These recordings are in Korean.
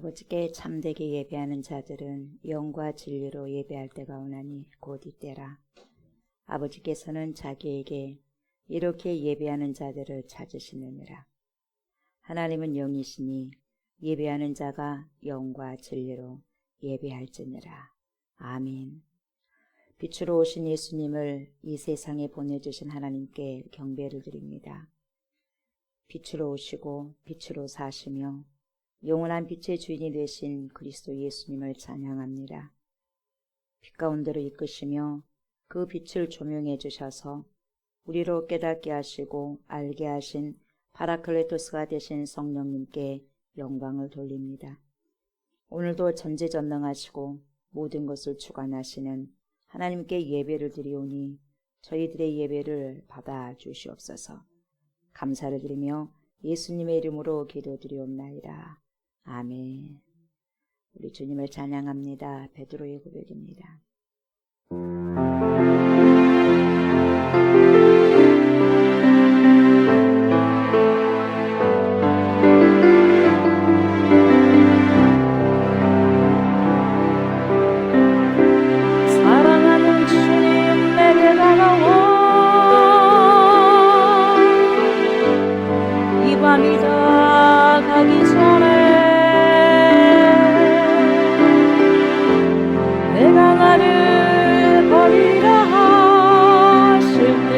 아버지께 참되게 예배하는 자들은 영과 진리로 예배할 때가 오나니 곧 이때라. 아버지께서는 자기에게 이렇게 예배하는 자들을 찾으시느니라. 하나님은 영이시니 예배하는 자가 영과 진리로 예배할지니라. 아멘. 빛으로 오신 예수님을 이 세상에 보내주신 하나님께 경배를 드립니다. 빛으로 오시고 빛으로 사시며 영원한 빛의 주인이 되신 그리스도 예수님을 찬양합니다. 빛 가운데로 이끄시며 그 빛을 조명해 주셔서 우리로 깨닫게 하시고 알게 하신 파라클레토스가 되신 성령님께 영광을 돌립니다. 오늘도 전지전능하시고 모든 것을 주관하시는 하나님께 예배를 드리오니 저희들의 예배를 받아 주시옵소서. 감사를 드리며 예수님의 이름으로 기도드리옵나이다. 아멘. 우리 주님을 찬양합니다. 베드로의 고백입니다. 사랑하는 주님, 내게 다가와 이 밤이 다 가기 전에 내가 나를 버리라 하실 때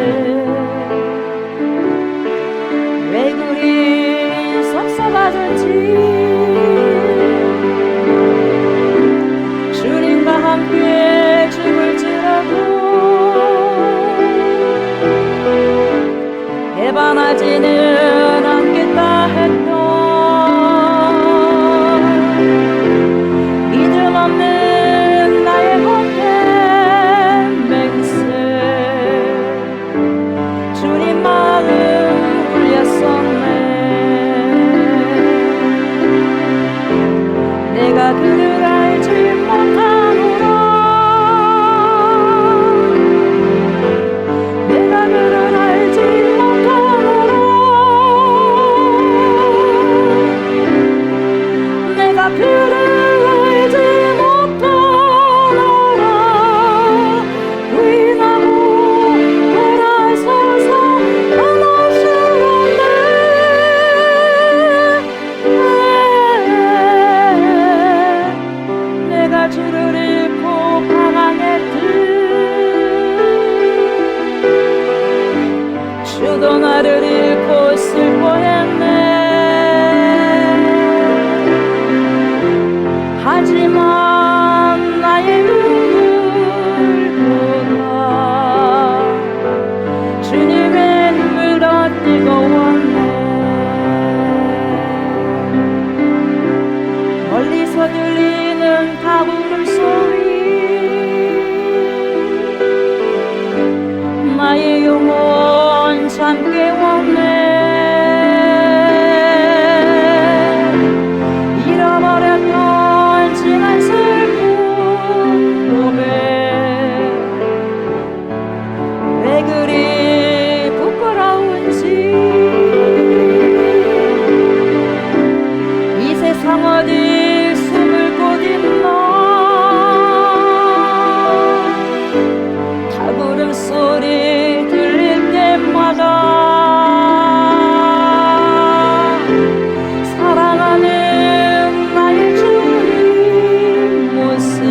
왜 그리 섭섭하든지 주님과 함께 죽을지라도 해방하지는 않겠다 했던 믿음 없는 나의 헛된 맹세 주님 마음 울렸었네. 내가 그를 알지 못하노라. 내가 그를 알지 못하노라. 내가 그를 알지 못하노라. 부인하고 돌아서서 떠나시는데 내가 주를 잃고 방황했듯 주도 나를 잃고 슬퍼했네. 하지만 나의 눈물보다 주님의 눈물 더 뜨거웠네. 멀리서 들리는 가부름 소리 나의 영혼 잠 깨웠네. 잃어버렸던 지난 슬픈 고백 왜 그리 부끄러운지 이 세상 어디 숨을 곳 있나. 가부름 소리 들릴 때마다 사랑하는 나의 주님 모습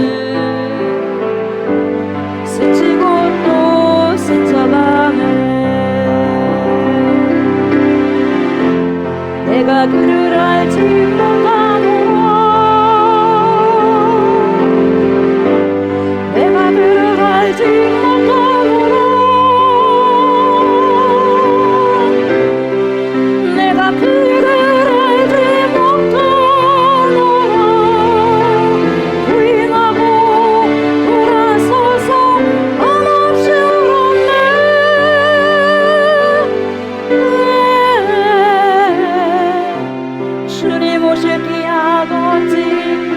스치고 또 스쳐가네. 내가 그를 알지 못하노라. 내가 그를 알지 못하노라. 내가 그를 알지 못하노라. 부인하고 돌아서서 한없이 울었네. 주님 오실 기약 어찌 있고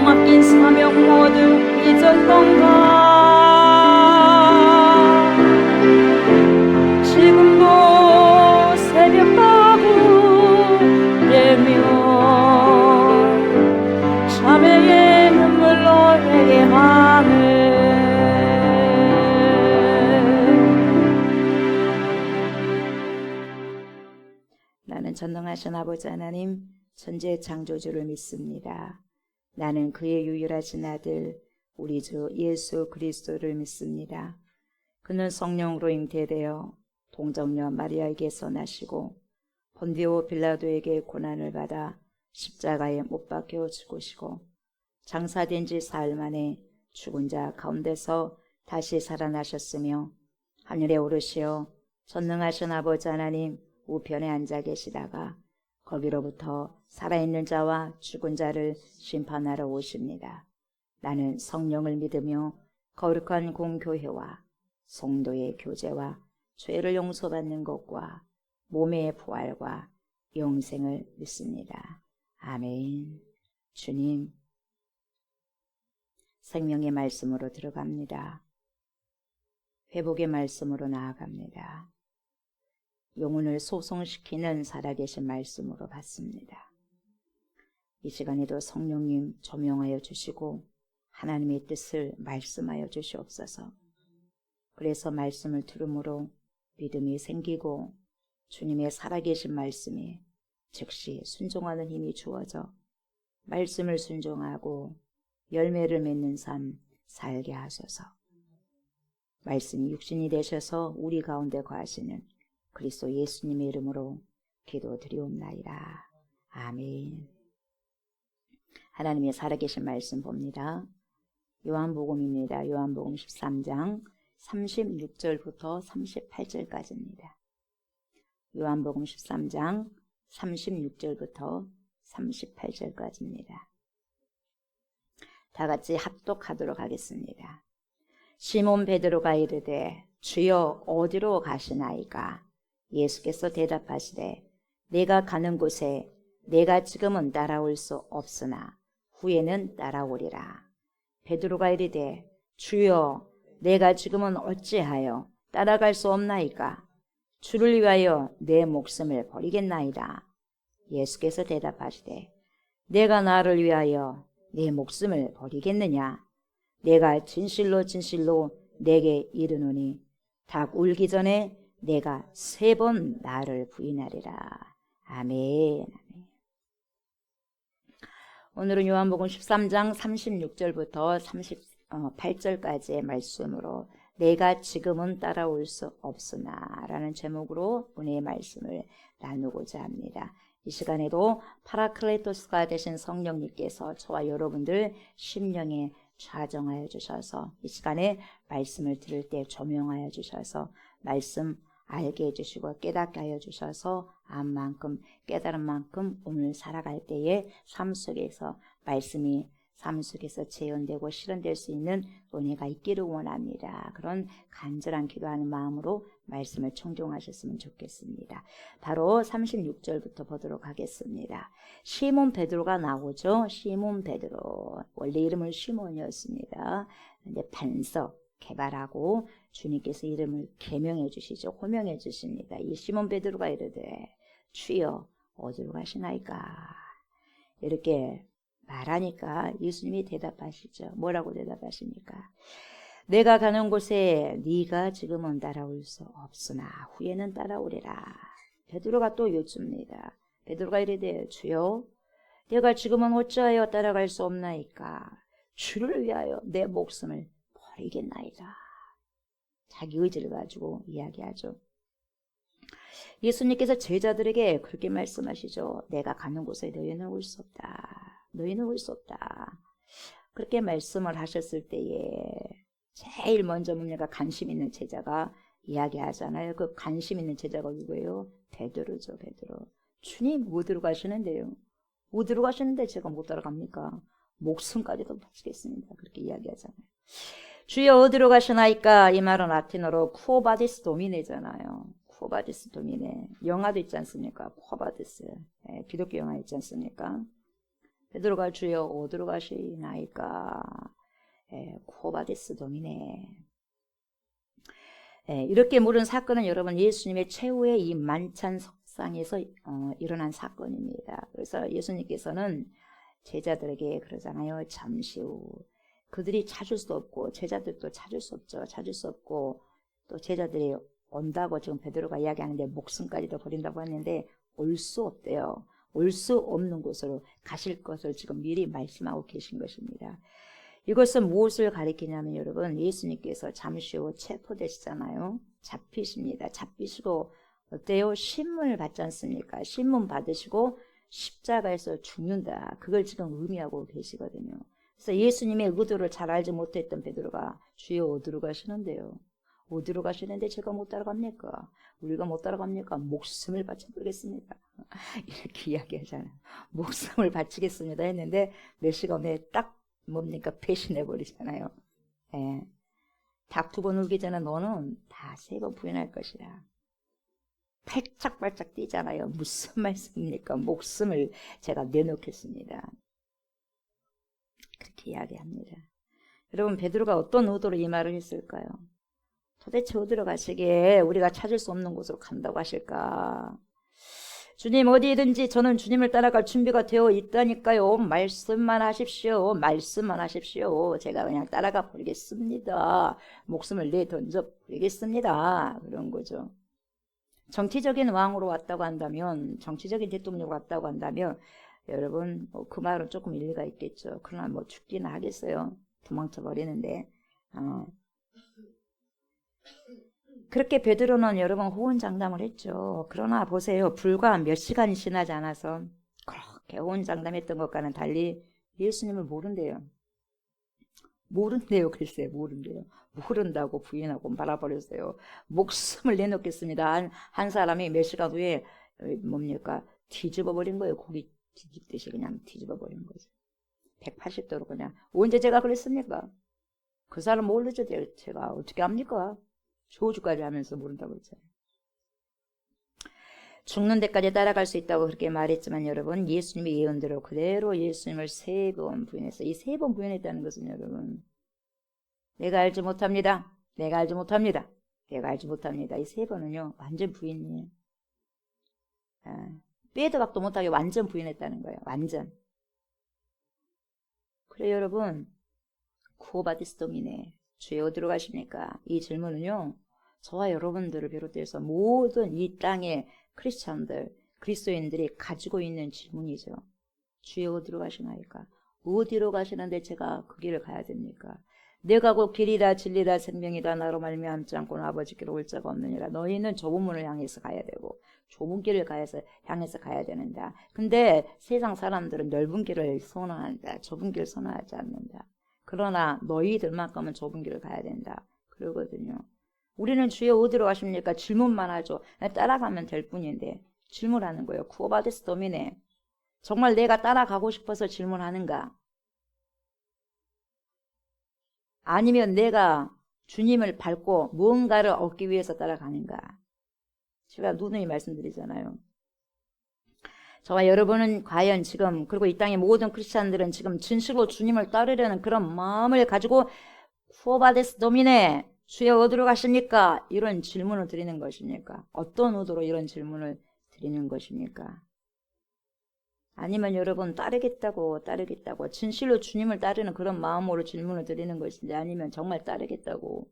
맡긴 사명 모두 잊었던가. 지금도 새벽 가고 나는 전능하신 아버지 하나님 천재 창조주를 믿습니다. 나는 그의 유일하신 아들 우리 주 예수 그리스도를 믿습니다. 그는 성령으로 잉태되어 동정녀 마리아에게서 나시고 본디오 빌라도에게 고난을 받아 십자가에 못 박혀 죽으시고 장사된 지 사흘 만에 죽은 자 가운데서 다시 살아나셨으며 하늘에 오르시어 전능하신 아버지 하나님 우편에 앉아 계시다가 거기로부터 살아있는 자와 죽은 자를 심판하러 오십니다. 나는 성령을 믿으며 거룩한 공교회와 성도의 교제와 죄를 용서받는 것과 몸의 부활과 영생을 믿습니다. 아멘. 주님, 생명의 말씀으로 들어갑니다. 회복의 말씀으로 나아갑니다. 영혼을 소송시키는 살아계신 말씀으로 받습니다. 이 시간에도 성령님 조명하여 주시고 하나님의 뜻을 말씀하여 주시옵소서. 그래서 말씀을 들음으로 믿음이 생기고 주님의 살아계신 말씀에 즉시 순종하는 힘이 주어져 말씀을 순종하고 열매를 맺는 삶 살게 하소서. 말씀이 육신이 되셔서 우리 가운데 거하시는 그리스도 예수님의 이름으로 기도드리옵나이다. 아멘. 하나님의 살아계신 말씀 봅니다. 요한복음입니다. 요한복음 13장 36절부터 38절까지입니다. 요한복음 13장 36절부터 38절까지입니다. 다 같이 합독하도록 하겠습니다. 시몬 베드로가 이르되 주여 어디로 가시나이까? 예수께서 대답하시되 내가 가는 곳에 내가 지금은 따라올 수 없으나 후에는 따라오리라. 베드로가 이르되 주여 내가 지금은 어찌하여 따라갈 수 없나이까? 주를 위하여 내 목숨을 버리겠나이다. 예수께서 대답하시되 내가 나를 위하여 내 목숨을 버리겠느냐? 내가 진실로 진실로 내게 이르노니 닭 울기 전에 내가 3번 나를 부인하리라. 아멘. 오늘은 요한복음 13장 36절부터 38절까지의 말씀으로 내가 지금은 따라올 수 없으나 라는 제목으로 은혜의 말씀을 나누고자 합니다. 이 시간에도 파라클레토스가 되신 성령님께서 저와 여러분들 심령에 좌정하여 주셔서 이 시간에 말씀을 들을 때 조명하여 주셔서 말씀 알게 해주시고 깨닫게 하여 주셔서 안 만큼 깨달은 만큼 오늘 살아갈 때에 삶 속에서 말씀이 삶 속에서 재현되고 실현될 수 있는 은혜가 있기를 원합니다. 그런 간절한 기도하는 마음으로 말씀을 청종하셨으면 좋겠습니다. 바로 36절부터 보도록 하겠습니다. 시몬 베드로가 나오죠. 시몬 베드로 원래 이름은 시몬이었습니다. 근데 반석 개발하고 주님께서 이름을 개명해 주시죠. 호명해 주십니다. 이 시몬 베드로가 이르되 주여 어디로 가시나이까? 이렇게 말하니까 예수님이 대답하시죠. 뭐라고 대답하십니까? 내가 가는 곳에 네가 지금은 따라올 수 없으나 후에는 따라오리라. 베드로가 또 여쭙니다. 베드로가 이르되 주여 내가 지금은 어찌하여 따라갈 수 없나이까? 주를 위하여 내 목숨을 버리겠나이다. 자기 의지를 가지고 이야기하죠. 예수님께서 제자들에게 그렇게 말씀하시죠. 내가 가는 곳에 너희는 올 수 없다. 너희는 올 수 없다. 그렇게 말씀을 하셨을 때에 제일 먼저 뭡니까? 관심 있는 제자가 이야기하잖아요. 그 관심 있는 제자가 누구예요? 베드로죠. 베드로. 주님 어디로 가시는데요? 어디로 가시는데 제가 못 따라갑니까? 목숨까지도 바치겠습니다. 그렇게 이야기하잖아요. 주여 어디로 가시나이까? 이 말은 라틴어로 쿠오바디스 도미네잖아요. 쿠오바디스 도미네. 영화도 있지 않습니까? 쿠오바디스. 기독교 영화 있지 않습니까? 베드로가 주여 어디로 가시나이까? 쿠오바디스 도미네. 이렇게 물은 사건은 여러분 예수님의 최후의 이 만찬 석상에서 일어난 사건입니다. 그래서 예수님께서는 제자들에게 그러잖아요. 잠시 후. 그들이 찾을 수 없고 제자들도 찾을 수 없죠. 찾을 수 없고 또 제자들이 온다고 지금 베드로가 이야기하는데 목숨까지도 버린다고 했는데 올 수 없대요. 올 수 없는 곳으로 가실 것을 지금 미리 말씀하고 계신 것입니다. 이것은 무엇을 가리키냐면 여러분, 예수님께서 잠시 후 체포되시잖아요. 잡히십니다. 잡히시고 어때요? 신문을 받지 않습니까? 신문 받으시고 십자가에서 죽는다. 그걸 지금 의미하고 계시거든요. 그래서 예수님의 의도를 잘 알지 못했던 베드로가 주여 어디로 가시는데요? 어디로 가시는데 제가 못 따라갑니까? 우리가 못 따라갑니까? 목숨을 바쳐버리겠습니다. 이렇게 이야기하잖아요. 목숨을 바치겠습니다 했는데 몇 시간 후에 딱 뭡니까? 배신해버리잖아요. 예. 닭 2번 울기 전에 너는 다 3번 부인할 것이라. 팔짝팔짝 뛰잖아요. 무슨 말씀입니까? 목숨을 제가 내놓겠습니다. 그렇게 이야기합니다. 여러분, 베드로가 어떤 의도로 이 말을 했을까요? 도대체 어디로 가시기에 우리가 찾을 수 없는 곳으로 간다고 하실까? 주님, 어디든지 저는 주님을 따라갈 준비가 되어 있다니까요. 말씀만 하십시오. 말씀만 하십시오. 제가 그냥 따라가 버리겠습니다. 목숨을 내던져 버리겠습니다. 그런 거죠. 정치적인 왕으로 왔다고 한다면, 정치적인 대통령으로 왔다고 한다면 여러분, 그 말은 조금 일리가 있겠죠. 그러나 뭐 죽기는 하겠어요. 도망쳐 버리는데. 그렇게 베드로는 여러분 호언장담을 했죠. 그러나 보세요. 불과 몇 시간이 지나지 않아서 그렇게 호언장담했던 것과는 달리 예수님을 모른대요. 모른대요. 글쎄 모른대요. 모른다고 부인하고 말아버렸어요. 목숨을 내놓겠습니다. 한 사람이 몇 시간 후에 뭡니까? 뒤집어버린 거예요. 고기 뒤집듯이 그냥 뒤집어버린 거죠. 180도로 그냥. 언제 제가 그랬습니까? 그 사람 모르죠. 제가 어떻게 합니까? 조주까지 하면서 모른다고 했잖아요. 죽는 데까지 따라갈 수 있다고 그렇게 말했지만 여러분, 예수님의 예언대로 그대로 예수님을 3번 부인했어요. 이 3번 부인했다는 것은 여러분, 내가 알지 못합니다. 내가 알지 못합니다. 내가 알지 못합니다. 이 3번은요 완전 부인이에요. 빼도 박도 못하게 완전 부인했다는 거예요. 완전. 그래 여러분, 쿠오바디스 도미네, 주여 어디로 가십니까? 이 질문은요, 저와 여러분들을 비롯해서 모든 이 땅의 크리스찬들, 그리스도인들이 가지고 있는 질문이죠. 주여 어디로 가시나이까? 어디로 가시는데 제가 그 길을 가야 됩니까? 내가 곧 길이다 진리다 생명이다 나로 말미암지 않고는 아버지께로 올 자가 없느니라. 너희는 좁은 문을 향해서 가야 되고 좁은 길을 향해서 가야 되는다. 근데 세상 사람들은 넓은 길을 선호한다. 좁은 길을 선호하지 않는다. 그러나 너희들만큼은 좁은 길을 가야 된다. 그러거든요. 우리는 주여 어디로 가십니까? 질문만 하죠. 따라가면 될 뿐인데 질문하는 거예요. 쿠오바데스 도미네. 정말 내가 따라가고 싶어서 질문하는가? 아니면 내가 주님을 밟고 무언가를 얻기 위해서 따라가는가? 제가 누누이 말씀드리잖아요. 저와 여러분은 과연 지금, 그리고 이 땅의 모든 크리스찬들은 지금 진실로 주님을 따르려는 그런 마음을 가지고 쿠오바데스 도미네, 주여 어디로 가십니까? 이런 질문을 드리는 것입니까? 어떤 의도로 이런 질문을 드리는 것입니까? 아니면 여러분 따르겠다고 진실로 주님을 따르는 그런 마음으로 질문을 드리는 것인지, 아니면 정말 따르겠다고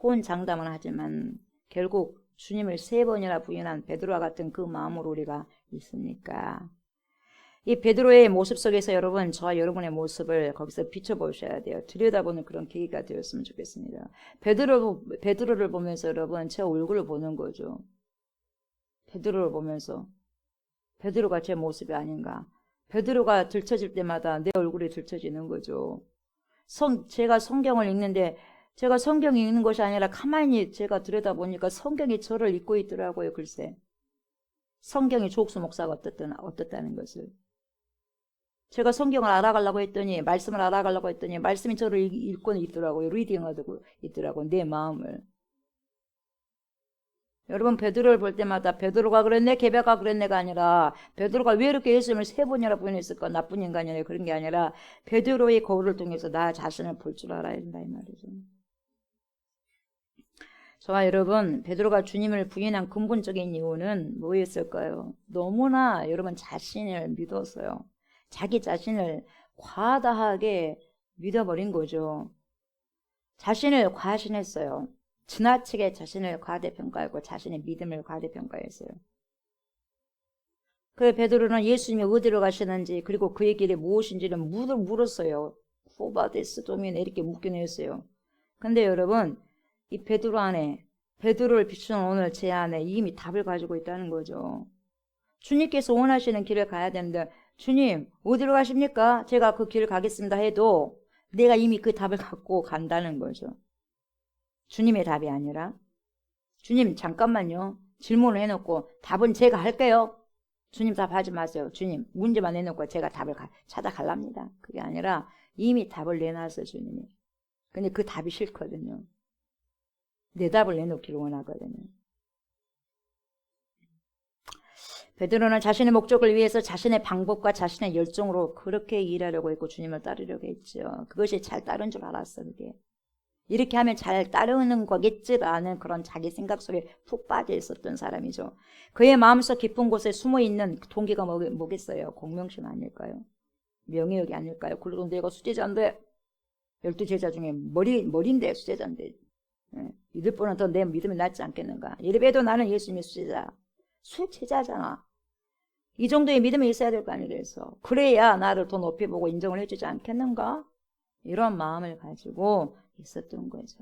호언장담은 하지만 결국 주님을 3번이나 부인한 베드로와 같은 그 마음으로 우리가 있습니까? 이 베드로의 모습 속에서 여러분, 저와 여러분의 모습을 거기서 비춰보셔야 돼요. 들여다보는 그런 계기가 되었으면 좋겠습니다. 베드로를 보면서 여러분, 제 얼굴을 보는 거죠. 베드로를 보면서 베드로가 제 모습이 아닌가. 베드로가 들춰질 때마다 내 얼굴이 들춰지는 거죠. 제가 성경을 읽는데, 제가 성경이 읽는 것이 아니라 가만히 제가 들여다보니까 성경이 저를 읽고 있더라고요. 글쎄, 성경이 조옥수 목사가 어떻다는 것을. 제가 성경을 알아가려고 했더니, 말씀을 알아가려고 했더니 말씀이 저를 읽고 있더라고요. 리딩하고 있더라고요. 내 마음을. 여러분, 베드로를 볼 때마다 베드로가 그랬네, 게베가 그랬네가 아니라, 베드로가 왜 이렇게 예수님을 3번이나 부인했을까? 나쁜 인간이냐, 그런 게 아니라 베드로의 거울을 통해서 나 자신을 볼 줄 알아야 된다 이 말이죠. 저와 여러분, 베드로가 주님을 부인한 근본적인 이유는 뭐였을까요? 너무나 여러분 자신을 믿었어요. 자기 자신을 과다하게 믿어버린 거죠. 자신을 과신했어요. 지나치게 자신을 과대평가하고 자신의 믿음을 과대평가했어요. 그래 베드로는 예수님이 어디로 가시는지 그리고 그의 길이 무엇인지를 물었어요. 후바데스 도미네 이렇게 묻긴 했어요. 근데 여러분 이 베드로 안에 베드로를 비추는 오늘 제 안에 이미 답을 가지고 있다는 거죠. 주님께서 원하시는 길을 가야 되는데 주님 어디로 가십니까? 제가 그 길을 가겠습니다 해도 내가 이미 그 답을 갖고 간다는 거죠. 주님의 답이 아니라 주님 잠깐만요. 질문을 해놓고 답은 제가 할게요. 주님 답하지 마세요. 주님 문제만 내놓고 제가 답을 찾아갈랍니다. 그게 아니라 이미 답을 내놨어요. 주님이. 근데 그 답이 싫거든요. 내 답을 내놓기를 원하거든요. 베드로는 자신의 목적을 위해서 자신의 방법과 자신의 열정으로 그렇게 일하려고 했고 주님을 따르려고 했죠. 그것이 잘 따른 줄 알았어. 그게. 이렇게 하면 잘 따르는 거겠지라는 그런 자기 생각 속에 푹 빠져 있었던 사람이죠. 그의 마음속 깊은 곳에 숨어있는 동기가 뭐겠어요? 공명심 아닐까요? 명예욕이 아닐까요? 그래도 내가 수제자인데 12제자 중에 머리인데 수제자인데 믿을 분은 더 내 믿음이 낫지 않겠는가? 이래봬도 나는 예수님의 수제자잖아. 이 정도의 믿음이 있어야 될 거 아니겠어. 그래야 나를 더 높이 보고 인정을 해주지 않겠는가? 이런 마음을 가지고 있었던 거죠.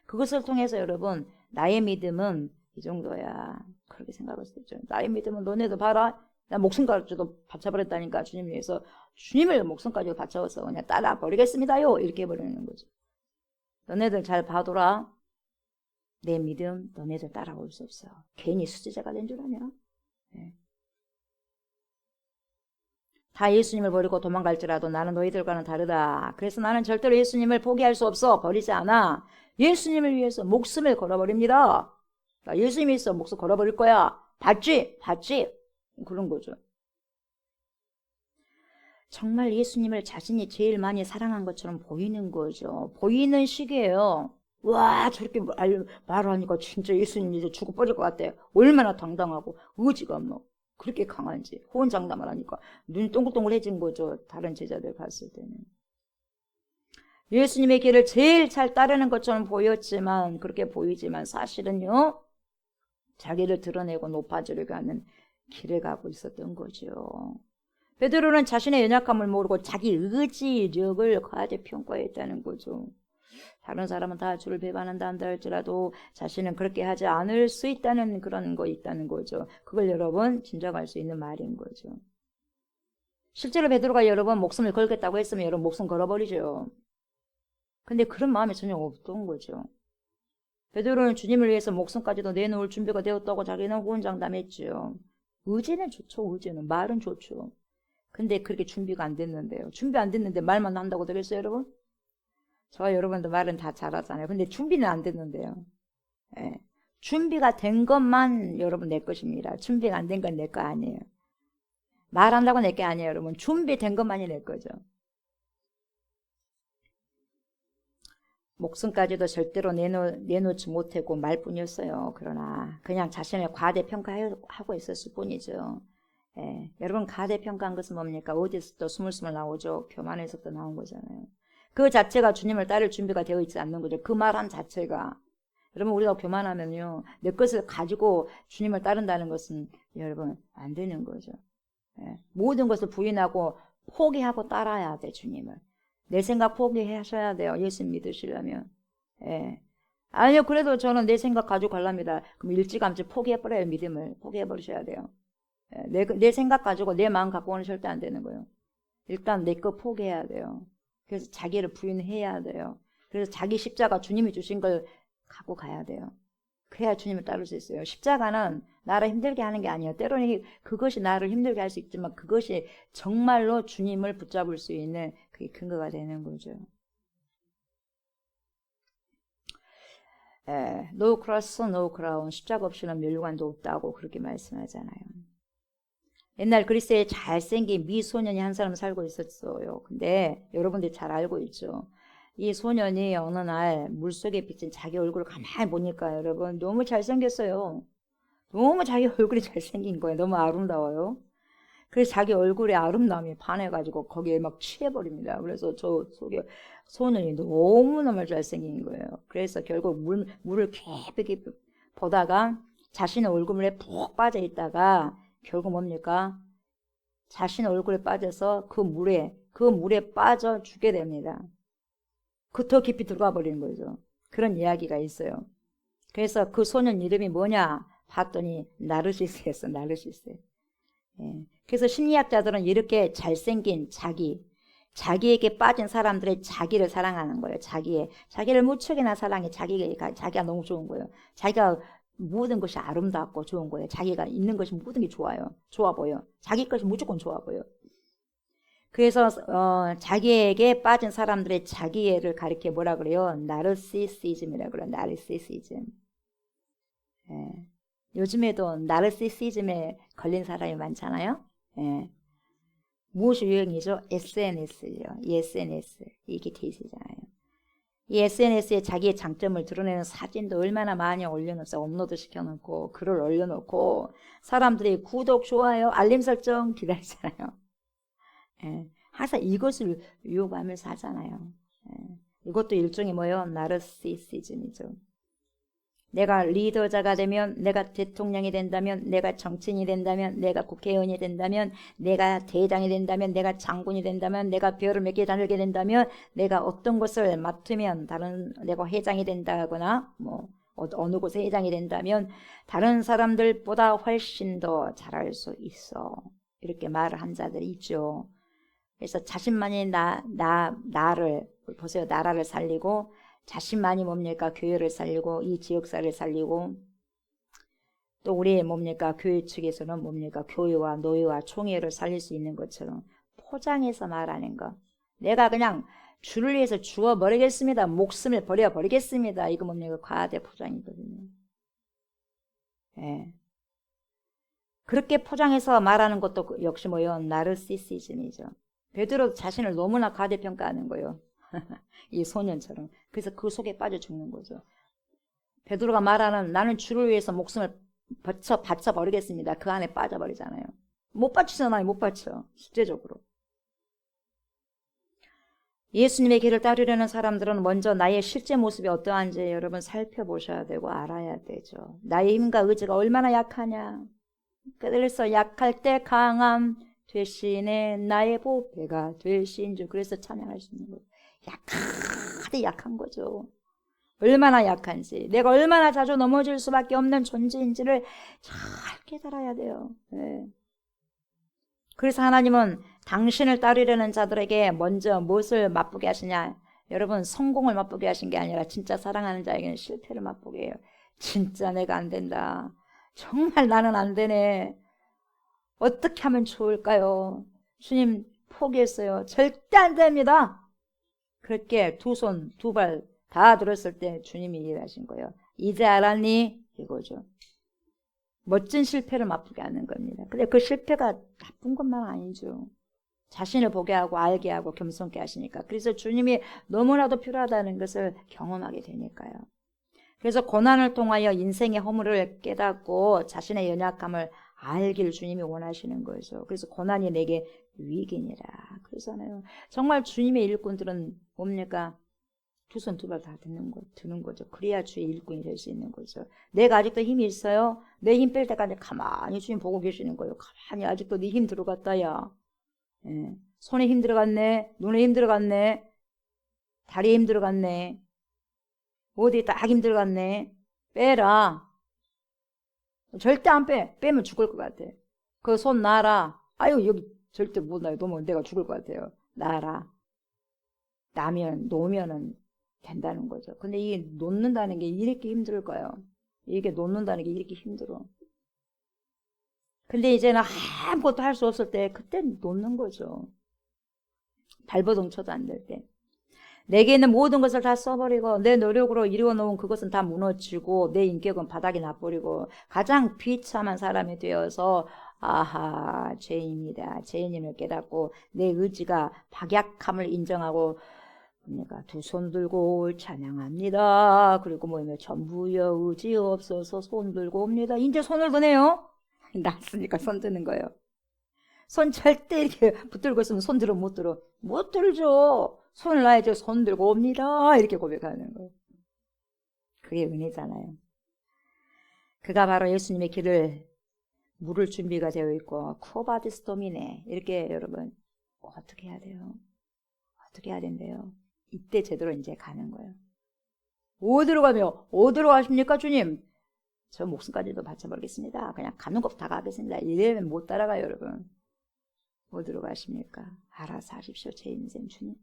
그것을 통해서 여러분 나의 믿음은 이 정도야. 그렇게 생각할 수 있죠. 나의 믿음은 너네도 봐라. 나 목숨까지도 바쳐버렸다니까 주님 위해서 주님을 목숨까지 바쳐서 그냥 따라 버리겠습니다요. 이렇게 해버리는 거죠. 너네들 잘 봐둬라. 내 믿음 너네들 따라올 수 없어. 괜히 수제자가 된 줄 아냐? 네. 다 예수님을 버리고 도망갈지라도 나는 너희들과는 다르다. 그래서 나는 절대로 예수님을 포기할 수 없어. 버리지 않아. 예수님을 위해서 목숨을 걸어버립니다. 나 예수님이 있어 목숨 걸어버릴 거야. 봤지? 그런 거죠. 정말 예수님을 자신이 제일 많이 사랑한 것처럼 보이는 거죠. 보이는 시기예요. 와 저렇게 말하니까 진짜 예수님이 이제 죽어 버릴 것 같아. 얼마나 당당하고 의지가 없노. 그렇게 강한지 호언장담을 하니까 눈이 동글동글해진 거죠. 다른 제자들 봤을 때는. 예수님의 길을 제일 잘 따르는 것처럼 보였지만 그렇게 보이지만 사실은요. 자기를 드러내고 높아지려고 하는 길을 가고 있었던 거죠. 베드로는 자신의 연약함을 모르고 자기 의지력을 과대평가했다는 거죠. 다른 사람은 다 주를 배반한다 한다 할지라도 자신은 그렇게 하지 않을 수 있다는 그런 거 있다는 거죠. 그걸 여러분 짐작할 수 있는 말인 거죠. 실제로 베드로가 여러분 목숨을 걸겠다고 했으면 여러분 목숨 걸어버리죠. 근데 그런 마음이 전혀 없던 거죠. 베드로는 주님을 위해서 목숨까지도 내놓을 준비가 되었다고 자기는 호언장담했죠. 의지는 좋죠. 의지는 말은 좋죠. 근데 그렇게 준비가 안 됐는데요. 준비 안 됐는데 말만 한다고 되겠어요 여러분? 저와 여러분도 말은 다 잘하잖아요. 근데 준비는 안 됐는데요. 예. 준비가 된 것만 여러분 내 것입니다. 준비가 안 된 건 내 거 아니에요. 말한다고 내 게 아니에요 여러분. 준비된 것만이 내 거죠. 목숨까지도 절대로 내놓지 못하고 말뿐이었어요. 그러나 그냥 자신을 과대평가하고 있었을 뿐이죠. 예. 여러분 과대평가한 것은 뭡니까? 어디서 또 스물스물 나오죠. 교만에서 또 나온 거잖아요. 그 자체가 주님을 따를 준비가 되어 있지 않는 거죠. 그 말한 자체가. 여러분 우리가 교만하면요. 내 것을 가지고 주님을 따른다는 것은 여러분 안 되는 거죠. 예. 모든 것을 부인하고 포기하고 따라야 돼 주님을. 내 생각 포기하셔야 돼요. 예수 믿으시려면. 예. 아니요 그래도 저는 내 생각 가지고 가랍니다. 그럼 일찌감치 포기해버려요. 믿음을. 포기해버리셔야 돼요. 예. 내 생각 가지고 내 마음 갖고는 절대 안 되는 거예요. 일단 내 거 포기해야 돼요. 그래서 자기를 부인해야 돼요. 그래서 자기 십자가 주님이 주신 걸 갖고 가야 돼요. 그래야 주님을 따를 수 있어요. 십자가는 나를 힘들게 하는 게 아니에요. 때로는 그것이 나를 힘들게 할 수 있지만 그것이 정말로 주님을 붙잡을 수 있는 그게 근거가 되는 거죠. No cross, no crown. 십자가 없이는 멸관도 없다고 그렇게 말씀하잖아요. 옛날 그리스에 잘생긴 미소년이 한 사람 살고 있었어요. 근데 여러분들이 잘 알고 있죠. 이 소년이 어느 날 물속에 비친 자기 얼굴을 가만히 보니까 여러분 너무 잘생겼어요. 너무 자기 얼굴이 잘생긴 거예요. 너무 아름다워요. 그래서 자기 얼굴의 아름다움에 반해가지고 거기에 막 취해버립니다. 그래서 저 속에 소년이 너무너무 잘생긴 거예요. 그래서 결국 물을 깊이 보다가 자신의 얼굴에 푹 빠져 있다가 결국 뭡니까? 자신 얼굴에 빠져서 그 물에 빠져 죽게 됩니다. 그 더 깊이 들어가 버리는 거죠. 그런 이야기가 있어요. 그래서 그 소년 이름이 뭐냐 봤더니 나르시스였어. 나르시스. 예. 그래서 심리학자들은 이렇게 잘생긴 자기에게 빠진 사람들의 자기를 사랑하는 거예요. 자기를 무척이나 사랑해. 자기가 너무 좋은 거예요. 자기가 모든 것이 아름답고 좋은 거예요. 자기가 있는 것이 모든 게 좋아요. 좋아 보여. 자기 것이 무조건 좋아 보여. 그래서 자기에게 빠진 사람들의 자기애를 가리켜 뭐라 그래요? 나르시시즘이라고 그래요. 나르시시즘. 예. 요즘에도 나르시시즘에 걸린 사람이 많잖아요. 예. 무엇이 유행이죠? SNS요. 이 SNS. 이게 대세잖아요. 이 SNS에 자기의 장점을 드러내는 사진도 얼마나 많이 올려놓어서 업로드 시켜놓고 글을 올려놓고 사람들이 구독, 좋아요, 알림 설정 기다리잖아요. 예. 항상 이것을 유혹하면서 하잖아요. 예. 이것도 일종의 뭐예요? 나르시시즘이죠. 내가 리더자가 되면, 내가 대통령이 된다면, 내가 정치인이 된다면, 내가 국회의원이 된다면, 내가 대장이 된다면, 내가 장군이 된다면, 내가 별을 몇 개 달게 된다면, 내가 어떤 것을 맡으면 내가 회장이 된다거나 뭐 어느 곳에 회장이 된다면 다른 사람들보다 훨씬 더 잘할 수 있어. 이렇게 말을 한 자들이 있죠. 그래서 자신만이 나를 보세요. 나라를 살리고 자신만이 뭡니까? 교회를 살리고 이 지역사를 살리고 또 우리 뭡니까? 교회 측에서는 뭡니까? 교회와 노예와 총회를 살릴 수 있는 것처럼 포장해서 말하는 거. 내가 그냥 주를 위해서 죽어버리겠습니다. 목숨을 버려버리겠습니다. 이거 뭡니까? 과대 포장이거든요. 예. 그렇게 포장해서 말하는 것도 역시 뭐예요? 나르시시즘이죠. 베드로 자신을 너무나 과대평가하는 거예요. 이 소년처럼. 그래서 그 속에 빠져 죽는 거죠. 베드로가 말하는 나는 주를 위해서 목숨을 바쳐 버리겠습니다. 그 안에 빠져버리잖아요. 못 바치잖아요. 못 바쳐. 실제적으로. 예수님의 길을 따르려는 사람들은 먼저 나의 실제 모습이 어떠한지 여러분 살펴보셔야 되고 알아야 되죠. 나의 힘과 의지가 얼마나 약하냐. 그래서 약할 때 강함 되시네 나의 보배가 되신 주. 그래서 찬양할 수 있는 거예요. 약하되 약한 거죠. 얼마나 약한지, 내가 얼마나 자주 넘어질 수밖에 없는 존재인지를 잘 깨달아야 돼요. 네. 그래서 하나님은 당신을 따르려는 자들에게 먼저 무엇을 맛보게 하시냐? 여러분, 성공을 맛보게 하신 게 아니라 진짜 사랑하는 자에게는 실패를 맛보게 해요. 진짜 내가 안 된다. 정말 나는 안 되네. 어떻게 하면 좋을까요? 주님 포기했어요. 절대 안 됩니다. 그렇게 두 손, 두 발 다 들었을 때 주님이 일하신 거예요. 이제 알았니? 이거죠. 멋진 실패를 맛보게 하는 겁니다. 근데 그 실패가 나쁜 것만 아니죠. 자신을 보게 하고 알게 하고 겸손케 하시니까. 그래서 주님이 너무나도 필요하다는 것을 경험하게 되니까요. 그래서 고난을 통하여 인생의 허물을 깨닫고 자신의 연약함을 알기를 주님이 원하시는 거죠. 그래서 고난이 내게 위기니라 그러잖아요. 정말 주님의 일꾼들은 뭡니까? 두 손 두 발 다 드는 거죠. 그래야 주의 일꾼이 될 수 있는 거죠. 내가 아직도 힘이 있어요? 내 힘 뺄 때까지 가만히 주님 보고 계시는 거예요. 가만히 아직도 네 힘 들어갔다 야. 예. 손에 힘 들어갔네. 눈에 힘 들어갔네. 다리에 힘 들어갔네. 어디에 딱 힘 들어갔네. 빼라. 절대 안 빼. 빼면 죽을 것 같아. 그 손 놔라. 아유 여기 절대 못 놔요. 놓으면 내가 죽을 것 같아요. 놔라. 놓으면은 된다는 거죠. 근데 이게 놓는다는 게 이렇게 힘들까요? 이게 놓는다는 게 이렇게 힘들어. 근데 이제는 아무것도 할 수 없을 때 그때 놓는 거죠. 발버둥 쳐도 안 될 때. 내게 있는 모든 것을 다 써버리고 내 노력으로 이루어놓은 그것은 다 무너지고 내 인격은 바닥에 놔버리고 가장 비참한 사람이 되어서 아하 죄인이다. 죄인임을 깨닫고 내 의지가 박약함을 인정하고 내가 두 손 들고 찬양합니다. 그리고 뭐냐면 전부여 의지 없어서 손 들고 옵니다. 이제 손을 드네요. 낫으니까 손 드는 거예요. 손 절대 이렇게 붙들고 있으면 손 들어 못 들어. 못 들죠. 손을 놔야죠. 손 들고 옵니다. 이렇게 고백하는 거예요. 그게 은혜잖아요. 그가 바로 예수님의 길을 물을 준비가 되어 있고 쿠바디스 도미네 이렇게 여러분 어떻게 해야 돼요? 어떻게 해야 된대요? 이때 제대로 이제 가는 거예요. 어디로 가며 어디로 가십니까 주님? 저 목숨까지도 바쳐버리겠습니다. 그냥 가는 곳 다 가겠습니다. 이래면 못 따라가요 여러분. 어디로 가십니까? 알아서 하십시오. 제 인생 주님.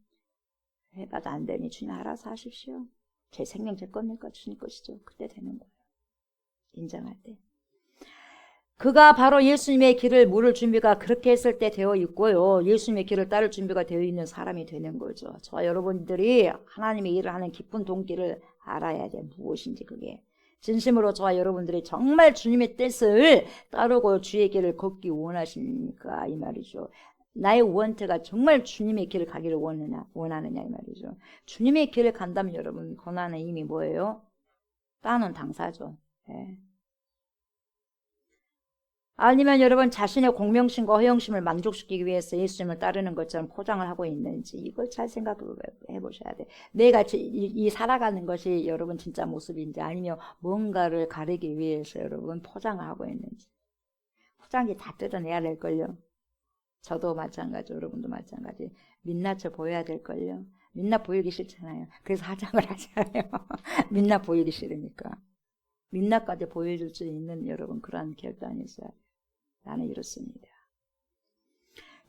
해봐도 안 되니 주님 알아서 하십시오. 제 생명 제 겁니까? 주님 것이죠. 그때 되는 거예요. 인정할 때. 그가 바로 예수님의 길을 물을 준비가 그렇게 했을 때 되어 있고요. 예수님의 길을 따를 준비가 되어 있는 사람이 되는 거죠. 저와 여러분들이 하나님의 일을 하는 기쁜 동기를 알아야 돼. 무엇인지 그게. 진심으로 저와 여러분들이 정말 주님의 뜻을 따르고 주의 길을 걷기 원하십니까? 이 말이죠. 나의 원태가 정말 주님의 길을 가기를 원하느냐 이 말이죠. 주님의 길을 간다면 여러분 고난은 이미 뭐예요? 따는 당사죠. 예. 아니면 여러분 자신의 공명심과 허영심을 만족시키기 위해서 예수님을 따르는 것처럼 포장을 하고 있는지 이걸 잘 생각해 보셔야 돼. 내가 이 살아가는 것이 여러분 진짜 모습인지 아니면 뭔가를 가리기 위해서 여러분 포장을 하고 있는지. 포장지 다 뜯어내야 될걸요. 저도 마찬가지, 여러분도 마찬가지. 민낯을 보여야 될걸요. 민낯 보이기 싫잖아요. 그래서 화장을 하잖아요. 민낯 보이기 싫으니까. 민낯까지 보여줄 수 있는 여러분 그러한 결단이 있어야 돼요. 나는 이렇습니다.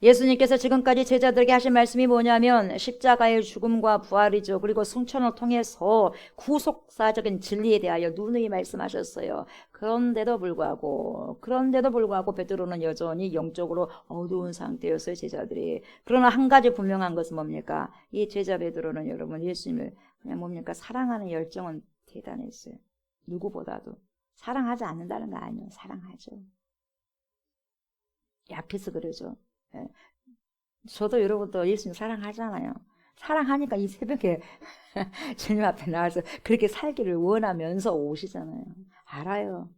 예수님께서 지금까지 제자들에게 하신 말씀이 뭐냐면 십자가의 죽음과 부활이죠. 그리고 승천을 통해서 구속사적인 진리에 대하여 누누이 말씀하셨어요. 그런데도 불구하고 베드로는 여전히 영적으로 어두운 상태였어요. 제자들이. 그러나 한 가지 분명한 것은 뭡니까? 이 제자 베드로는 여러분 예수님을 그냥 뭡니까? 사랑하는 열정은 대단했어요. 누구보다도. 사랑하지 않는다는 거 아니에요. 사랑하죠. 약해서 그러죠. 예. 저도 여러분도 예수님 사랑하잖아요. 사랑하니까 이 새벽에 주님 앞에 나와서 그렇게 살기를 원하면서 오시잖아요. 알아요.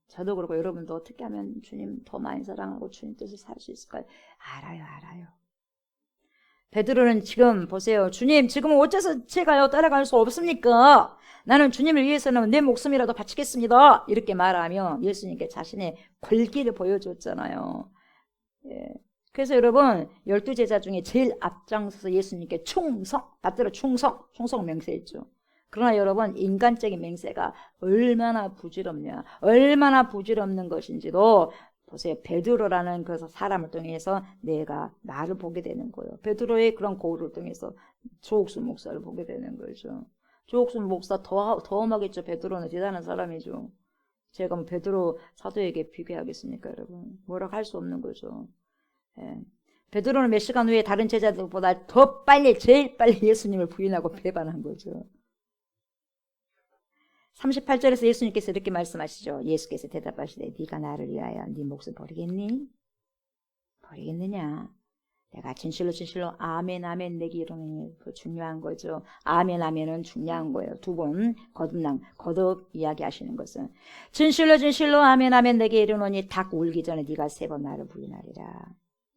저도 그렇고 여러분도 어떻게 하면 주님 더 많이 사랑하고 주님 뜻을 살 수 있을까요? 알아요. 베드로는 지금 보세요. 주님 지금은 어째서 제가요 따라갈 수 없습니까? 나는 주님을 위해서는 내 목숨이라도 바치겠습니다. 이렇게 말하며 예수님께 자신의 권기를 보여줬잖아요. 예. 그래서 여러분 12제자 중에 제일 앞장서서 예수님께 충성, 받들어 충성 맹세했죠. 그러나 여러분 인간적인 맹세가 얼마나 부질없냐, 얼마나 부질없는 것인지도 보세요. 베드로라는 그 사람을 통해서 내가 나를 보게 되는 거예요. 베드로의 그런 고울을 통해서 조옥순 목사를 보게 되는 거죠. 조옥순 목사 더 험하겠죠. 베드로는 대단한 사람이죠. 제가 뭐 베드로 사도에게 비교하겠습니까, 여러분? 뭐라고 할 수 없는 거죠. 예. 베드로는 몇 시간 후에 다른 제자들보다 더 빨리, 제일 빨리 예수님을 부인하고 배반한 거죠. 38절에서 예수님께서 이렇게 말씀하시죠. 예수께서 대답하시되 네가 나를 위하여 네 몫을 버리겠니? 버리겠느냐? 내가 진실로 아멘 내게 이르노니 그 중요한 거죠. 아멘은 중요한 거예요. 두 번 거듭 이야기하시는 것은 진실로 아멘 내게 이르노니 닭 울기 전에 네가 3번 나를 부인하리라.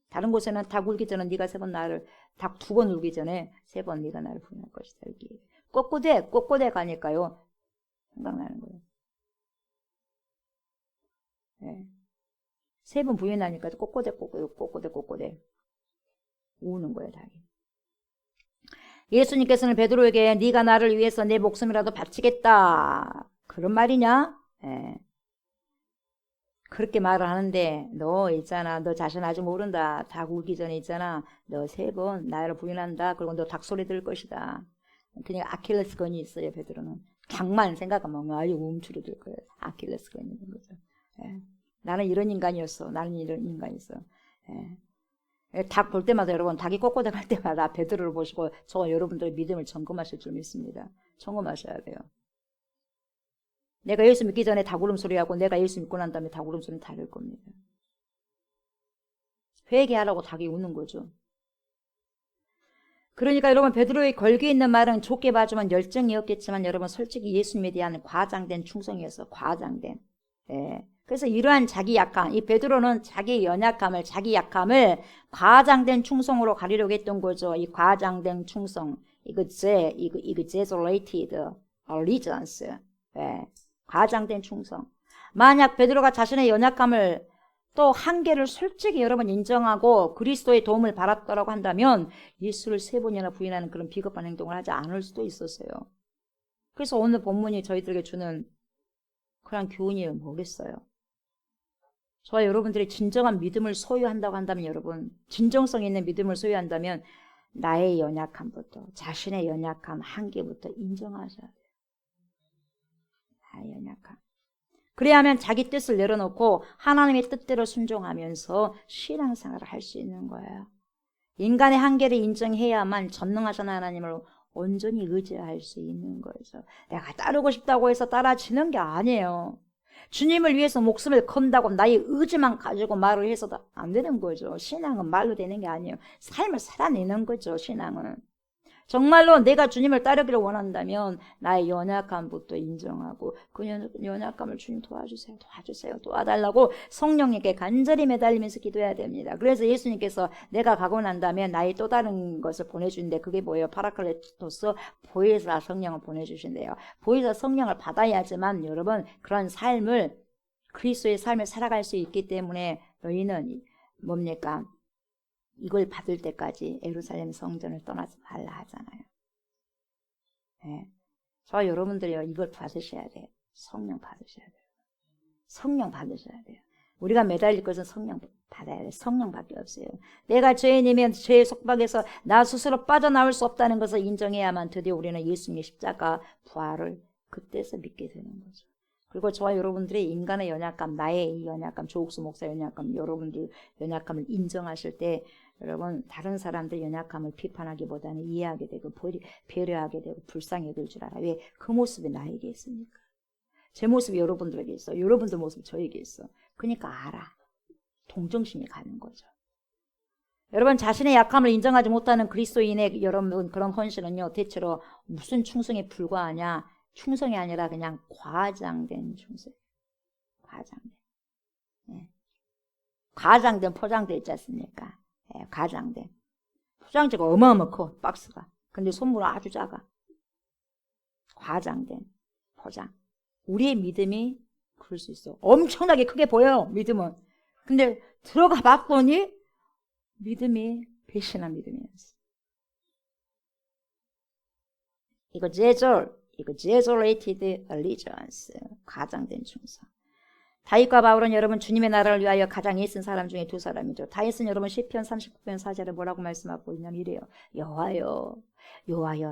다른 곳에는 닭 울기 전에 네가 3번 나를 닭 2번 울기 전에 3번 네가 나를 부인할 것이다. 이게 꼬꼬대 가니까요. 생각나는 거예요. 네. 3번 부인하니까 꼬꼬대 우는 거예요, 닭이. 예수님께서는 베드로에게 네가 나를 위해서 내 목숨이라도 바치겠다. 그런 말이냐? 네. 그렇게 말을 하는데 너 있잖아. 너 자신 아직 모른다. 닭 울기 전에 있잖아. 너 3번 나를 부인한다. 그리고 너 닭 소리 들을 것이다. 그냥 아킬레스건이 있어요. 베드로는. 닭만 생각하면 아주 움츠러 들 거예요. 아킬레스건이 있는 거죠. 예. 나는 이런 인간이었어. 예. 닭 볼 때마다 여러분 닭이 꼬꼬대 갈 때마다 베드로를 보시고 저와 여러분들의 믿음을 점검하실 줄 믿습니다. 점검하셔야 돼요. 내가 예수 믿기 전에 닭 울음소리하고 내가 예수 믿고 난 다음에 닭 울음소리는 다를 겁니다. 회개하라고 닭이 우는 거죠. 그러니까 여러분 베드로의 걸기 있는 말은 좋게 봐주면 열정이었겠지만 여러분 솔직히 예수님에 대한 과장된 충성이었어. 과장된. 예. 그래서 이러한 자기 약함, 이 베드로는 자기 연약함을, 자기 약함을 과장된 충성으로 가리려고 했던 거죠. 이 과장된 충성, 이거 exaggerated allegiance, 예. 과장된 충성. 만약 베드로가 자신의 연약함을 또 한계를 솔직히 여러분 인정하고 그리스도의 도움을 받았다라고 한다면 예수를 3번이나 부인하는 그런 비겁한 행동을 하지 않을 수도 있었어요. 그래서 오늘 본문이 저희들에게 주는 그런 교훈이 뭐겠어요? 저와 여러분들이 진정한 믿음을 소유한다고 한다면 여러분, 진정성 있는 믿음을 소유한다면 나의 연약함부터, 자신의 연약함, 한계부터 인정하셔야 돼요. 나의 연약함. 그래야만 자기 뜻을 내려놓고 하나님의 뜻대로 순종하면서 신앙생활을 할 수 있는 거예요. 인간의 한계를 인정해야만 전능하신 하나님을 온전히 의지할 수 있는 거죠. 내가 따르고 싶다고 해서 따라지는 게 아니에요. 주님을 위해서 목숨을 건다고 나의 의지만 가지고 말을 해서도 안 되는 거죠. 신앙은 말로 되는 게 아니에요. 삶을 살아내는 거죠. 신앙은. 정말로 내가 주님을 따르기를 원한다면 나의 연약함부터 인정하고 그 연약함을 주님 도와주세요. 도와달라고 성령에게 간절히 매달리면서 기도해야 됩니다. 그래서 예수님께서 내가 가고 난다면 나의 또 다른 것을 보내주는데 그게 뭐예요? 파라클레토스 보혜사 성령을 보내주신대요. 보혜사 성령을 받아야지만 여러분 그런 삶을 그리스도의 삶을 살아갈 수 있기 때문에 너희는 뭡니까? 이걸 받을 때까지 예루살렘 성전을 떠나지 말라 하잖아요. 네. 저 여러분들이요 이걸 받으셔야 돼요. 성령 받으셔야 돼요. 성령 받으셔야 돼요. 우리가 매달릴 것은 성령 받아야 돼요. 성령밖에 없어요. 내가 죄인이면 죄의 속박에서 나 스스로 빠져나올 수 없다는 것을 인정해야만 드디어 우리는 예수님의 십자가 부활을 그때서 믿게 되는 거죠. 그리고 저와 여러분들의 인간의 연약감, 나의 이 연약감, 조옥수 목사 연약감, 여러분들 연약감을 인정하실 때 여러분 다른 사람들 연약함을 비판하기보다는 이해하게 되고 배려하게 되고 불쌍히 여길 줄 알아. 왜? 그 모습이 나에게 있으니까. 제 모습이 여러분들에게 있어. 여러분들 모습이 저에게 있어. 그러니까 알아. 동정심이 가는 거죠. 여러분 자신의 약함을 인정하지 못하는 그리스도인의 여러분 그런 헌신은요 대체로 무슨 충성에 불과하냐? 충성이 아니라 그냥 과장된 충성. 과장된. 네. 과장된 포장돼 있지 않습니까? 네, 과장된. 포장지가 어마어마 커, 박스가. 근데 선물은 아주 작아. 과장된 포장. 우리의 믿음이 그럴 수 있어. 엄청나게 크게 보여요, 믿음은. 근데 들어가 봤더니 믿음이 배신한 믿음이었어. 이거 exaggerated allegiance. 과장된 충성. 다윗과 바울은 여러분 주님의 나라를 위하여 가장 애쓴 사람 중에 2사람이죠. 다윗은 여러분 시편 39편 4절에 뭐라고 말씀하고 있냐면 이래요. 여호와여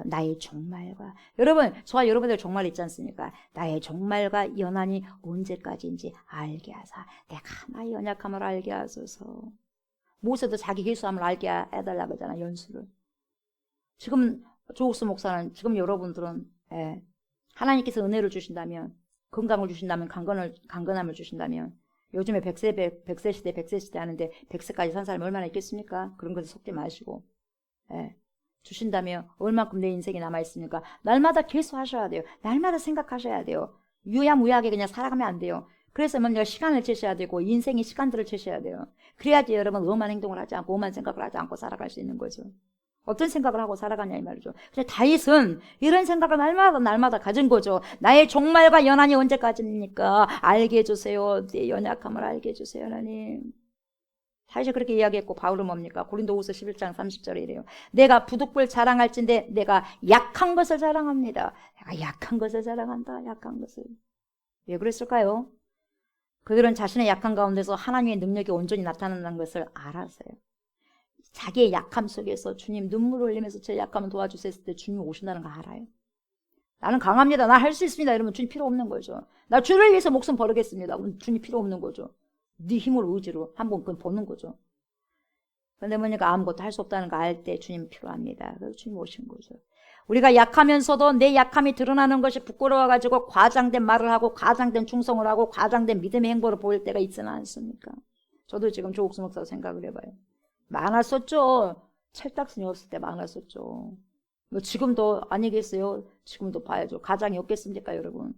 나의 종말과 여러분 저와 여러분들 종말 있지 않습니까? 나의 종말과 연한이 언제까지인지 알게 하사 내가 나의 연약함을 알게 하소서. 모세도 자기 회수함을 알게 해달라고 하잖아. 연수를. 지금 조옥수 목사는 지금 여러분들은 하나님께서 은혜를 주신다면 건강을 주신다면 강건함을 주신다면 요즘에 100세 시대 하는데 100세까지 산 사람이 얼마나 있겠습니까? 그런 것에 속지 마시고 주신다면 얼마큼 내 인생이 남아있습니까? 날마다 계속하셔야 돼요. 날마다 생각하셔야 돼요. 유야무야하게 그냥 살아가면 안 돼요. 그래서 먼저 시간을 재셔야 되고 인생의 시간들을 재셔야 돼요. 그래야지 여러분 엄한 행동을 하지 않고 엄한 생각을 하지 않고 살아갈 수 있는 거죠. 어떤 생각을 하고 살아가냐 이 말이죠. 근데 다윗은 이런 생각을 날마다 가진 거죠. 나의 종말과 연한이 언제까지입니까? 알게 해주세요. 내 연약함을 알게 해주세요 하나님. 다윗이 그렇게 이야기했고 바울은 뭡니까? 고린도후서 11장 30절에 이래요. 내가 부득불 자랑할진대 내가 약한 것을 자랑합니다. 내가 약한 것을 자랑한다. 약한 것을. 왜 그랬을까요? 그들은 자신의 약한 가운데서 하나님의 능력이 온전히 나타난다는 것을 알았어요. 자기의 약함 속에서 주님 눈물을 흘리면서 제 약함을 도와주세요 했을 때 주님 오신다는 거 알아요. 나는 강합니다. 나 할 수 있습니다. 이러면 주님 필요 없는 거죠. 나 주를 위해서 목숨 버리겠습니다. 주님 필요 없는 거죠. 네 힘으로 의지로 한번 그건 보는 거죠. 그런데 뭐니까 아무것도 할 수 없다는 거 알 때 주님 필요합니다. 그래서 주님 오신 거죠. 우리가 약하면서도 내 약함이 드러나는 것이 부끄러워가지고 과장된 말을 하고 과장된 충성을 하고 과장된 믿음의 행보를 보일 때가 있지는 않습니까? 저도 지금 조옥수 목사 생각을 해봐요. 많았었죠. 찰떡순이 없을 때 많았었죠. 뭐 지금도 아니겠어요? 지금도 봐야죠. 가장이 없겠습니까, 여러분?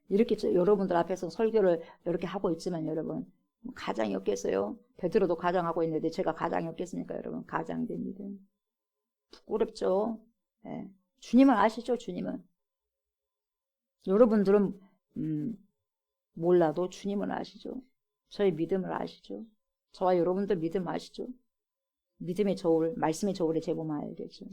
이렇게 여러분들 앞에서 설교를 이렇게 하고 있지만 여러분 가장이 없겠어요? 베드로도 가장하고 있는데 제가 가장이 없겠습니까, 여러분? 가장된 믿음. 부끄럽죠. 주님은 아시죠, 주님은. 여러분들은 몰라도 주님은 아시죠. 저희 믿음을 아시죠? 저와 여러분들 믿음 아시죠? 믿음의 저울, 말씀의 저울에 재보면 알겠죠.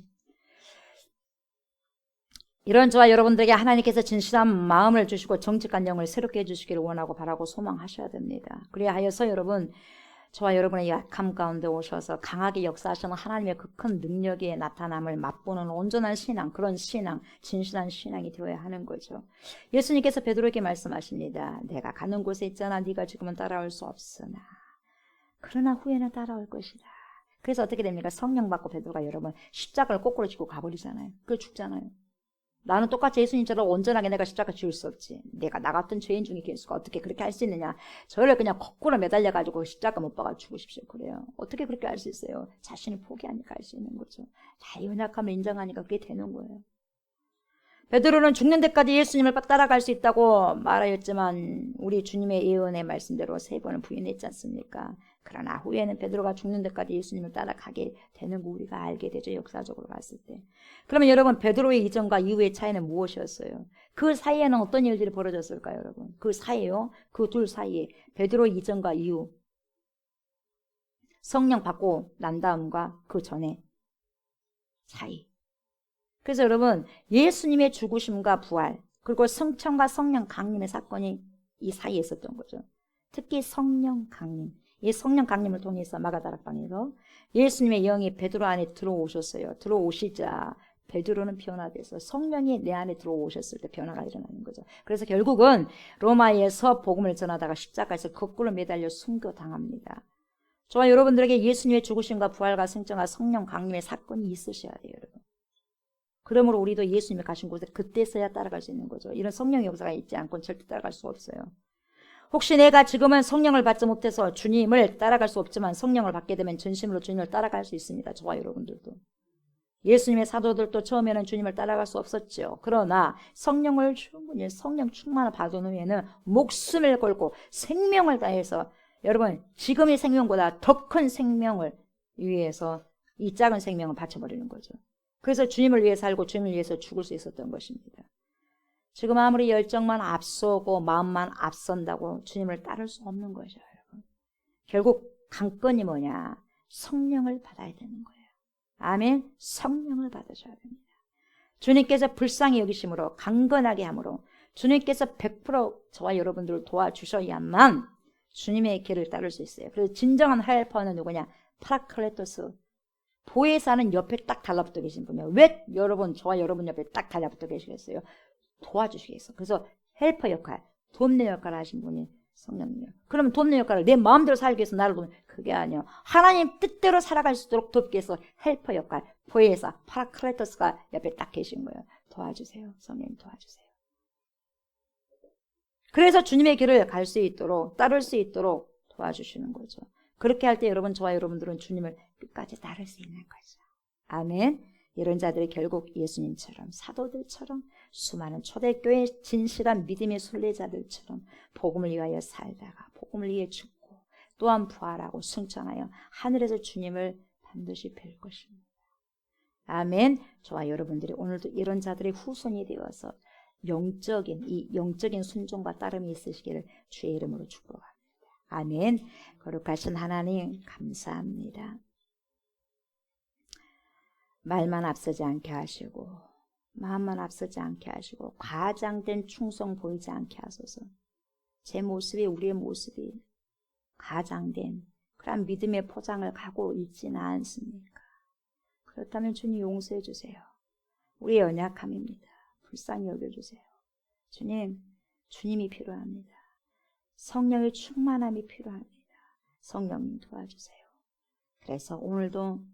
이런 저와 여러분들에게 하나님께서 진실한 마음을 주시고 정직한 영을 새롭게 해주시기를 원하고 바라고 소망하셔야 됩니다. 그래야 하여서 여러분, 저와 여러분의 약함 가운데 오셔서 강하게 역사하시는 하나님의 그 큰 능력의 나타남을 맛보는 온전한 신앙, 그런 신앙, 진실한 신앙이 되어야 하는 거죠. 예수님께서 베드로에게 말씀하십니다. 내가 가는 곳에 있잖아. 네가 지금은 따라올 수 없으나 그러나 후에는 따라올 것이다. 그래서 어떻게 됩니까? 성령 받고 베드로가 여러분 십자가를 거꾸로 지고 가버리잖아요. 그걸 죽잖아요. 나는 똑같이 예수님처럼 온전하게 내가 십자가 지을 수 없지. 내가 나 같은 죄인 중에 예수가 어떻게 그렇게 할 수 있느냐. 저를 그냥 거꾸로 매달려가지고 십자가 못 박아 죽으십시오. 그래요. 어떻게 그렇게 할 수 있어요? 자신을 포기하니까 할 수 있는 거죠. 다 연약함을 인정하니까 그게 되는 거예요. 베드로는 죽는 데까지 예수님을 따라갈 수 있다고 말하였지만 우리 주님의 예언의 말씀대로 3번을 부인했지 않습니까? 그러나 후에는 베드로가 죽는 데까지 예수님을 따라가게 되는 거 우리가 알게 되죠. 역사적으로 봤을 때. 그러면 여러분 베드로의 이전과 이후의 차이는 무엇이었어요? 그 사이에는 어떤 일들이 벌어졌을까요? 여러분 그 사이에요. 그 둘 사이에 베드로 이전과 이후 성령 받고 난 다음과 그 전에 차이. 그래서 여러분 예수님의 죽으심과 부활 그리고 성천과 성령 강림의 사건이 이 사이에 있었던 거죠. 특히 성령 강림. 이 성령 강림을 통해서 마가다락방에서 예수님의 영이 베드로 안에 들어오셨어요. 들어오시자 베드로는 변화돼서 성령이 내 안에 들어오셨을 때 변화가 일어나는 거죠. 그래서 결국은 로마에서 복음을 전하다가 십자가에서 거꾸로 매달려 순교당합니다. 저와 여러분들에게 예수님의 죽으심과 부활과 성천과 성령 강림의 사건이 있으셔야 돼요. 여러분. 그러므로 우리도 예수님이 가신 곳에 그때서야 따라갈 수 있는 거죠. 이런 성령의 역사가 있지 않고는 절대 따라갈 수 없어요. 혹시 내가 지금은 성령을 받지 못해서 주님을 따라갈 수 없지만 성령을 받게 되면 전심으로 주님을 따라갈 수 있습니다. 저와 여러분들도. 예수님의 사도들도 처음에는 주님을 따라갈 수 없었죠. 그러나 성령을 충분히 성령 충만을 받은 후에는 목숨을 걸고 생명을 다해서 여러분 지금의 생명보다 더 큰 생명을 위해서 이 작은 생명을 바쳐버리는 거죠. 그래서 주님을 위해 살고 주님을 위해서 죽을 수 있었던 것입니다. 지금 아무리 열정만 앞서고 마음만 앞선다고 주님을 따를 수 없는 거죠. 여러분. 결국 관건이 뭐냐? 성령을 받아야 되는 거예요. 아멘. 성령을 받으셔야 됩니다. 주님께서 불쌍히 여기심으로 강건하게 함으로 주님께서 100% 저와 여러분들을 도와주셔야만 주님의 길을 따를 수 있어요. 그래서 진정한 헬퍼는 누구냐? 파라클레토스. 보혜사는 옆에 딱 달라붙어 계신 분이에요. 왜 여러분 저와 여러분 옆에 딱 달라붙어 계시겠어요? 도와주시겠어. 그래서 헬퍼 역할, 돕는 역할을 하신 분이 성령님이에요. 그러면 돕는 역할을 내 마음대로 살기 위해서 나를 돕는 그게 아니에요. 하나님 뜻대로 살아갈 수 있도록 돕기 위해서 헬퍼 역할, 보혜사, 파라클레토스가 옆에 딱 계신 거예요. 도와주세요. 성령님 도와주세요. 그래서 주님의 길을 갈 수 있도록 따를 수 있도록 도와주시는 거죠. 그렇게 할 때 여러분 저와 여러분들은 주님을 끝까지 따를 수 있는 거죠. 아멘. 이런 자들이 결국 예수님처럼 사도들처럼 수많은 초대교회의 진실한 믿음의 순례자들처럼 복음을 위하여 살다가 복음을 위해 죽고 또한 부활하고 승천하여 하늘에서 주님을 반드시 뵐 것입니다. 아멘. 저와 여러분들이 오늘도 이런 자들의 후손이 되어서 영적인 순종과 따름이 있으시기를 주의 이름으로 축복합니다. 아멘. 거룩하신 하나님 감사합니다. 말만 앞서지 않게 하시고 마음만 앞서지 않게 하시고 과장된 충성 보이지 않게 하소서. 제 모습이 우리의 모습이 과장된 그런 믿음의 포장을 가고 있지는 않습니까? 그렇다면 주님 용서해 주세요. 우리의 연약함입니다. 불쌍히 여겨주세요. 주님, 주님이 필요합니다. 성령의 충만함이 필요합니다. 성령님 도와주세요. 그래서 오늘도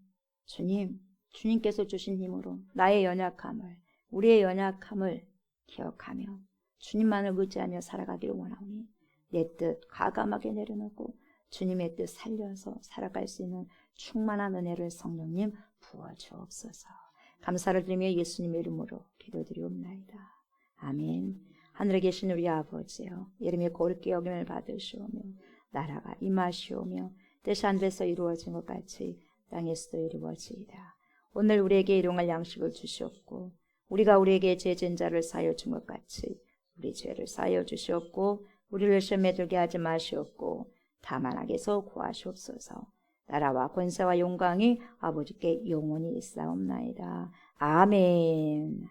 주님께서 주신 힘으로 나의 연약함을, 우리의 연약함을 기억하며 주님만을 의지하며 살아가기를 원하오니 내 뜻 과감하게 내려놓고 주님의 뜻 살려서 살아갈 수 있는 충만한 은혜를 성령님 부어주옵소서. 감사를 드리며 예수님의 이름으로 기도드리옵나이다. 아멘. 하늘에 계신 우리 아버지여, 이름이 고르게 여김을 받으시오며 나라가 임하시오며 뜻이 하늘에서 이루어진 것 같이 땅에서도 이루어지이다. 오늘 우리에게 일용할 양식을 주시옵고 우리가 우리에게 죄진 자를 사하여 준 것 같이 우리 죄를 사하여 주시옵고 우리를 시험에 들게 하지 마시옵고 가만하게서 구하시옵소서. 나라와 권세와 영광이 아버지께 영원히 있사옵나이다. 아멘.